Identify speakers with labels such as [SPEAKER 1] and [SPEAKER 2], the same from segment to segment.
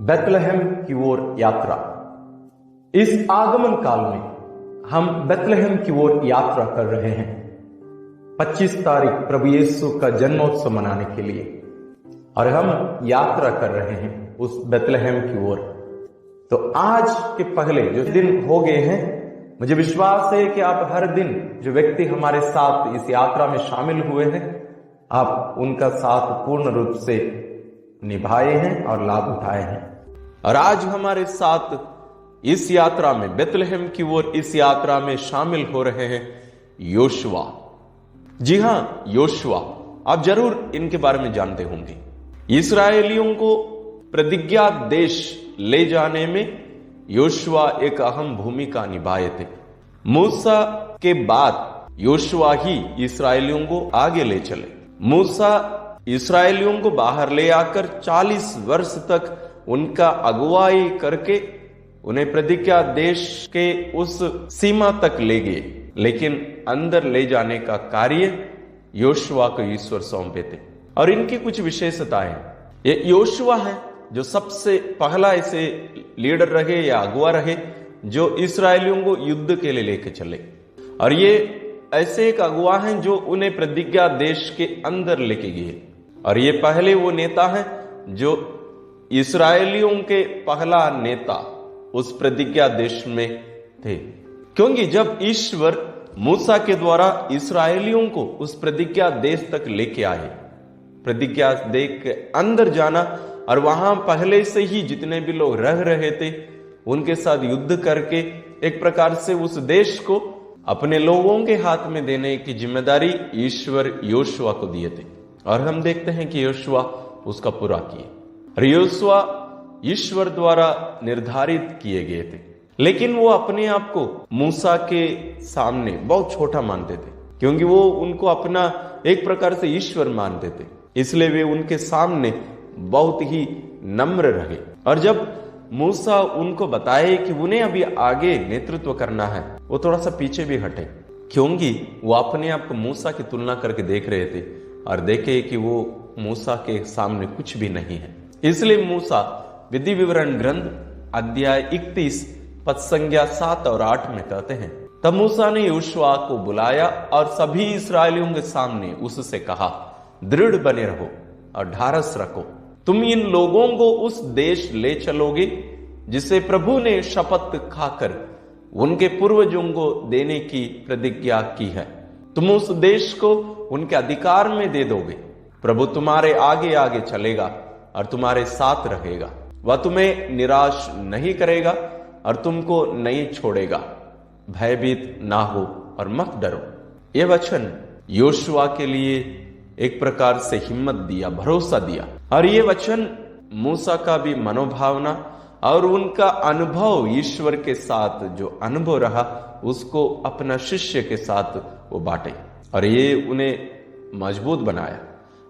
[SPEAKER 1] Bethlehem की ओर यात्रा। इस आगमन काल में हम बेथलेहम की ओर यात्रा कर रहे हैं 25 तारीख प्रभु यीशु का जन्मोत्सव मनाने के लिए, और हम यात्रा कर रहे हैं उस बेथलेहम की ओर। तो आज के पहले जो दिन हो गए हैं, मुझे विश्वास है कि आप हर दिन जो व्यक्ति हमारे साथ इस यात्रा में शामिल हुए हैं, आप उनका साथ पूर्ण रूप से निभाए हैं और लाभ उठाए हैं। और आज हमारे साथ इस यात्रा में, बेथलेहम की ओर इस यात्रा में शामिल हो रहे हैं योशुआ। जी हां, योशुआ, आप जरूर इनके बारे में जानते होंगे। इस्राएलियों को प्रतिज्ञा देश ले जाने में योशुआ एक अहम भूमिका निभाए थे। मूसा के बाद योशुआ ही इस्राएलियों को आगे ले चले। मूसा इस्राएलियों को बाहर ले आकर 40 वर्ष तक उनका अगुवाई करके उन्हें प्रतिज्ञा देश के उस सीमा तक ले गए, लेकिन अंदर ले जाने का कार्य योशुआ को ईश्वर सौंपे थे। और इनकी कुछ विशेषताएं, ये योशुआ है जो सबसे पहला ऐसे लीडर रहे या अगुवा रहे जो इस्राएलियों को युद्ध के लिए लेके चले। और ये ऐसे एक अगुवा हैं जो उन्हें प्रतिज्ञा देश के अंदर लेके गए। और ये पहले वो नेता हैं जो इस्राएलियों के पहला नेता उस प्रतिज्ञा देश में थे, क्योंकि जब ईश्वर मूसा के द्वारा इस्राएलियों को उस प्रतिज्ञा देश तक लेके आए, प्रतिज्ञा देश के अंदर जाना, और वहां पहले से ही जितने भी लोग रह रहे थे उनके साथ युद्ध करके एक प्रकार से उस देश को अपने लोगों के हाथ में देने की जिम्मेदारी ईश्वर योशुआ को दिए थे। और हम देखते हैं कि योशुआ उसका पूरा किए। और योशुआ ईश्वर द्वारा निर्धारित किए गए थे, लेकिन वो अपने आप को मूसा के सामने बहुत छोटा मानते थे, क्योंकि वो उनको अपना एक प्रकार से ईश्वर मानते थे। इसलिए वे उनके सामने बहुत ही नम्र रहे। और जब मूसा उनको बताए कि उन्हें अभी आगे नेतृत्व करना है, वो थोड़ा सा पीछे भी हटे, क्योंकि वो अपने आप को मूसा की तुलना करके देख रहे थे और देखे कि वो मूसा के सामने कुछ भी नहीं है। इसलिए मूसा विधि विवरण ग्रंथ अध्याय 31 पद संज्ञा 7 और 8 में कहते हैं, तब मूसा ने योशुआ को बुलाया और सभी इस्राएलियों के सामने उससे कहा, दृढ़ बने रहो और ढारस रखो, तुम इन लोगों को उस देश ले चलोगे जिसे प्रभु ने शपथ खाकर उनके पूर्वजों को देने की प्रतिज्ञा की है। तुम उस देश को उनके अधिकार में दे दोगे। प्रभु तुम्हारे आगे आगे चलेगा और तुम्हारे साथ रहेगा। वह तुम्हें निराश नहीं करेगा और तुमको नहीं छोड़ेगा। भयभीत ना हो और मत डरो। यह वचन योशुआ के लिए एक प्रकार से हिम्मत दिया, भरोसा दिया। और ये वचन मूसा का भी मनोभावना और उनका अनुभव, ईश्वर के साथ जो अनुभव रहा, उसको अपना शिष्य के साथ वो बांटे और ये उन्हें मजबूत बनाया।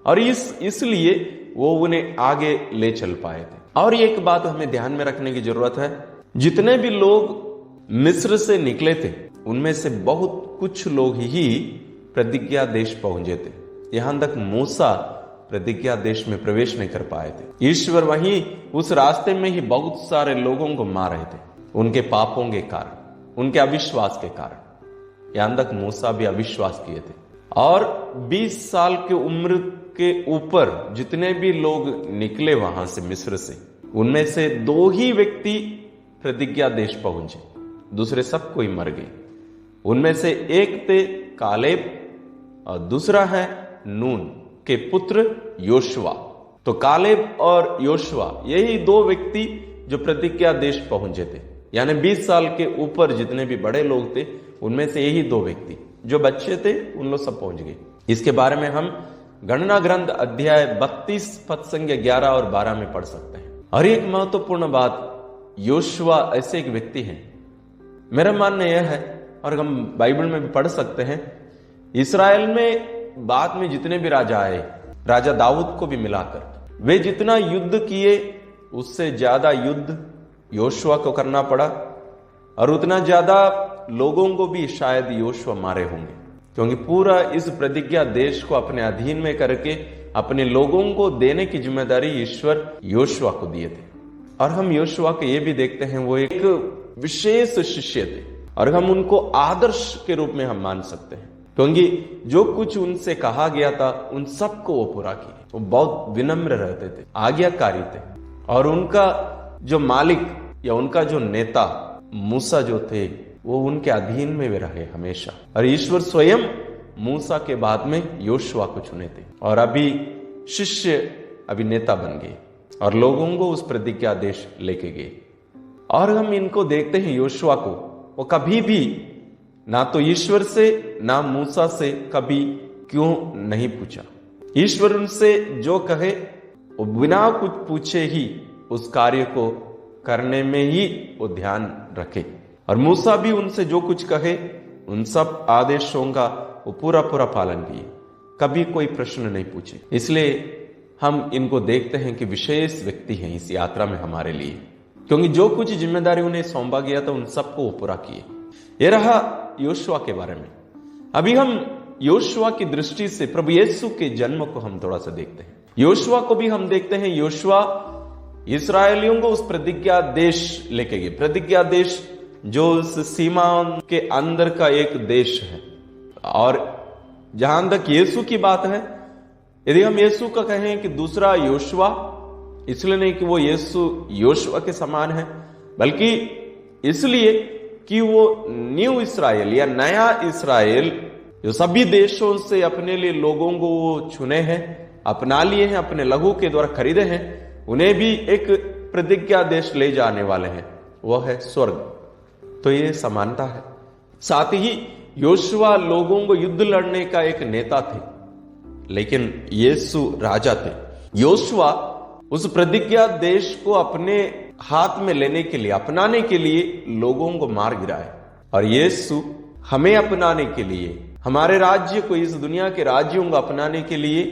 [SPEAKER 1] और इसलिए वो उन्हें आगे ले चल पाए थे। और एक बात हमें ध्यान में रखने की जरूरत है, जितने भी लोग मिस्र से निकले थे उनमें से बहुत कुछ लोग ही प्रतिज्ञा देश पहुंचे थे। यहां तक मूसा प्रतिज्ञा देश में प्रवेश नहीं कर पाए थे। ईश्वर वहीं उस रास्ते में ही बहुत सारे लोगों को मार रहे थे, उनके पापों के कारण, उनके अविश्वास के कारण। यहां तक मूसा भी अविश्वास किए थे। और 20 साल की उम्र के ऊपर जितने भी लोग निकले वहां से मिस्र से, उनमें से 2 ही व्यक्ति प्रतिज्ञा देश पहुंचे, दूसरे सब कोई मर गए। उनमें से एक थे कालेब और दूसरा है नून के पुत्र योशुआ। तो कालेब और योशुआ, यही 2 व्यक्ति जो प्रतिज्ञा देश पहुंचे थे। यानी 20 साल के ऊपर जितने भी बड़े लोग थे उनमें से यही 2 व्यक्ति, जो बच्चे थे उन लोग सब पहुंच गए। इसके बारे में हम गणना ग्रंथ अध्याय 32 पद संज्ञा 11 और 12 में पढ़ सकते हैं। और एक महत्वपूर्ण बात, योशुआ ऐसे एक व्यक्ति हैं, मेरा मानना यह है, और हम बाइबल में भी पढ़ सकते हैं, इस्राएल में बाद में जितने भी राजा आए, राजा दाऊद को भी मिलाकर, वे जितना युद्ध किए उससे ज्यादा युद्ध योशुआ को करना पड़ा। और उतना ज्यादा लोगों को भी शायद योशुआ मारे होंगे, क्योंकि पूरा इस प्रतिज्ञा देश को अपने अधीन में करके अपने लोगों को देने की जिम्मेदारी ईश्वर योशुआ को दिए थे।
[SPEAKER 2] और हम योशुआ के ये भी देखते हैं वो एक विशेष शिष्य थे और हम उनको आदर्श के रूप में हम मान सकते हैं, क्योंकि जो कुछ उनसे कहा गया था उन सबको वो पूरा किए। वो बहुत विनम्र रहते थे, आज्ञाकारी थे, और उनका जो मालिक या उनका जो नेता मूसा जो थे वो उनके अधीन में वे रहे हमेशा। और ईश्वर स्वयं मूसा के बाद में योशुआ को चुने थे और अभी शिष्य अभी नेता बन गए और लोगों को उस प्रतिज्ञा देश लेके गए। और हम इनको देखते हैं योशुआ को, वो कभी भी ना तो ईश्वर से ना मूसा से कभी क्यों नहीं पूछा। ईश्वर उनसे जो कहे वो बिना कुछ पूछे ही उस कार्य को करने में ही वो ध्यान रखे। और मूसा भी उनसे जो कुछ कहे उन सब आदेशों का वो पूरा पूरा पालन किए, कभी कोई प्रश्न नहीं पूछे। इसलिए हम इनको देखते हैं कि विशेष व्यक्ति हैं इस यात्रा में हमारे लिए, क्योंकि जो कुछ जिम्मेदारी उन्हें सौंपा गया था उन सबको वो पूरा किए। ये रहा योशुआ के बारे में। अभी हम योशुआ की दृष्टि से प्रभु यीशु के जन्म को हम थोड़ा सा देखते हैं। योशुआ को भी हम देखते हैं, योशुआ इस्राएलियों को उस प्रतिज्ञा देश लेके गए। प्रतिज्ञा देश जो उस सीमा के अंदर का एक देश है। और जहां तक यीशु की बात है, यदि हम यीशु का कहें कि दूसरा योशुआ, इसलिए नहीं कि वो यीशु योशुआ के समान है, बल्कि इसलिए कि वो न्यू इस्राएल या नया इस्राएल जो सभी देशों से अपने लिए लोगों को वो चुने हैं, अपना लिए हैं, अपने लहू के द्वारा खरीदे हैं, उन्हें भी एक प्रतिज्ञा देश ले जाने वाले हैं, वो है स्वर्ग। तो ये समानता है। साथ ही योशुआ लोगों को युद्ध लड़ने का एक नेता थे, लेकिन यीशु राजा थे। योशुआ उस प्रतिज्ञा देश को अपने हाथ में लेने के लिए, अपनाने के लिए लोगों को मार गिराए, और यीशु हमें अपनाने के लिए, हमारे राज्य को, इस दुनिया के राज्यों को अपनाने के लिए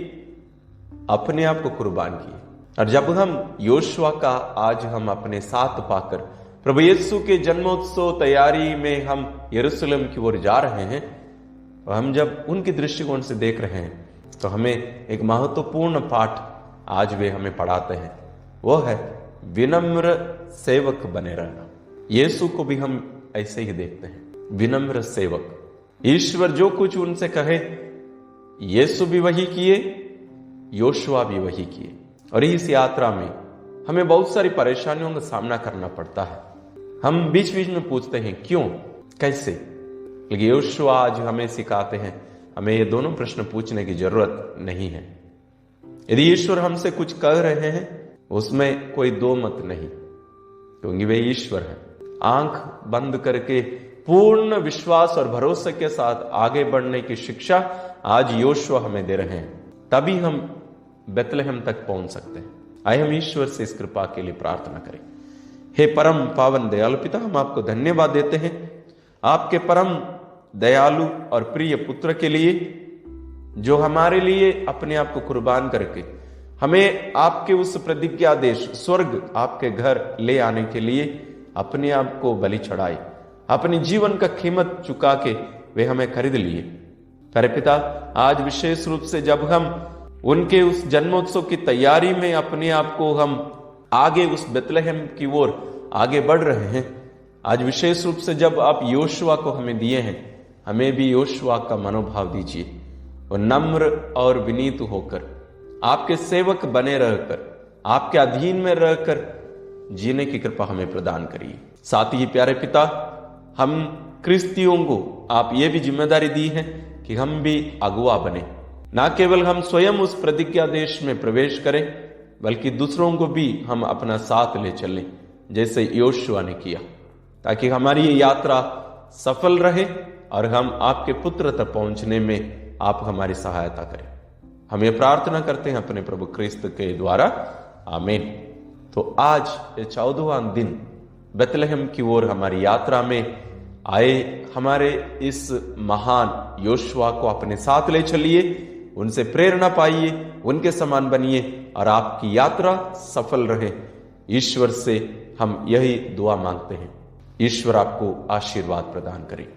[SPEAKER 2] अपने आप को कुर्बान किए। और जब हम योशुआ का आज हम अपने साथ पाकर प्रभु यीशु के जन्मोत्सव तैयारी में हम यरूशलेम की ओर जा रहे हैं, और हम जब उनके दृष्टिकोण से देख रहे हैं, तो हमें एक महत्वपूर्ण पाठ आज वे हमें पढ़ाते हैं, वो है विनम्र सेवक बने रहना। यीशु को भी हम ऐसे ही देखते हैं, विनम्र सेवक। ईश्वर जो कुछ उनसे कहे यीशु भी वही किए, योशुआ भी वही किए। और इस यात्रा में हमें बहुत सारी परेशानियों का सामना करना पड़ता है। हम बीच बीच में पूछते हैं क्यों, कैसे, लेकिन योशुआ आज हमें सिखाते हैं हमें ये दोनों प्रश्न पूछने की जरूरत नहीं है। यदि ईश्वर हमसे कुछ कह रहे हैं उसमें कोई दो मत नहीं, क्योंकि वे ईश्वर है। आंख बंद करके पूर्ण विश्वास और भरोसे के साथ आगे बढ़ने की शिक्षा आज योशुआ हमें दे रहे हैं, तभी हम बेतलहम तक पहुंच सकते हैं। आइए हम ईश्वर से इस कृपा के लिए प्रार्थना करें। हे परम पावन दयालु पिता, हम आपको धन्यवाद देते हैं आपके परम दयालु और प्रिय पुत्र के लिए, जो हमारे लिए अपने आप को कुर्बान करके हमें आपके उस प्रतिज्ञा देश स्वर्ग, आपके घर ले आने के लिए अपने आप को बलि चढ़ाए, अपने जीवन का कीमत चुका के वे हमें खरीद लिए। प्यारे पिता, आज विशेष रूप से जब हम उनके उस जन्मोत्सव की तैयारी में अपने आप को हम आगे उस बेतलहम की ओर आगे बढ़ रहे हैं, आज विशेष रूप से जब आप योशुआ को हमें दिए हैं, हमें भी योशुआ का मनोभाव दीजिए और नम्र और विनीत होकर आपके सेवक बने रहकर आपके अधीन में रहकर जीने की कृपा हमें प्रदान करिए। साथ ही प्यारे पिता, हम क्रिस्तियों को आप ये भी जिम्मेदारी दी है कि हम भी अगुवा बने, ना केवल हम स्वयं उस प्रतिज्ञा देश में प्रवेश करें, बल्कि दूसरों को भी हम अपना साथ ले चलें, जैसे योशुआ ने किया, ताकि हमारी ये यात्रा सफल रहे और हम आपके पुत्र तक पहुंचने में आप हमारी सहायता करें। हम ये प्रार्थना करते हैं अपने प्रभु क्रिस्त के द्वारा, आमीन। तो आज ये 14वां दिन बेतलहम की ओर हमारी यात्रा में आए हमारे इस महान योशुआ को अपने साथ ले चलिए, उनसे प्रेरणा पाइए, उनके समान बनिए और आपकी यात्रा सफल रहे। ईश्वर से हम यही दुआ मांगते हैं। ईश्वर आपको आशीर्वाद प्रदान करे।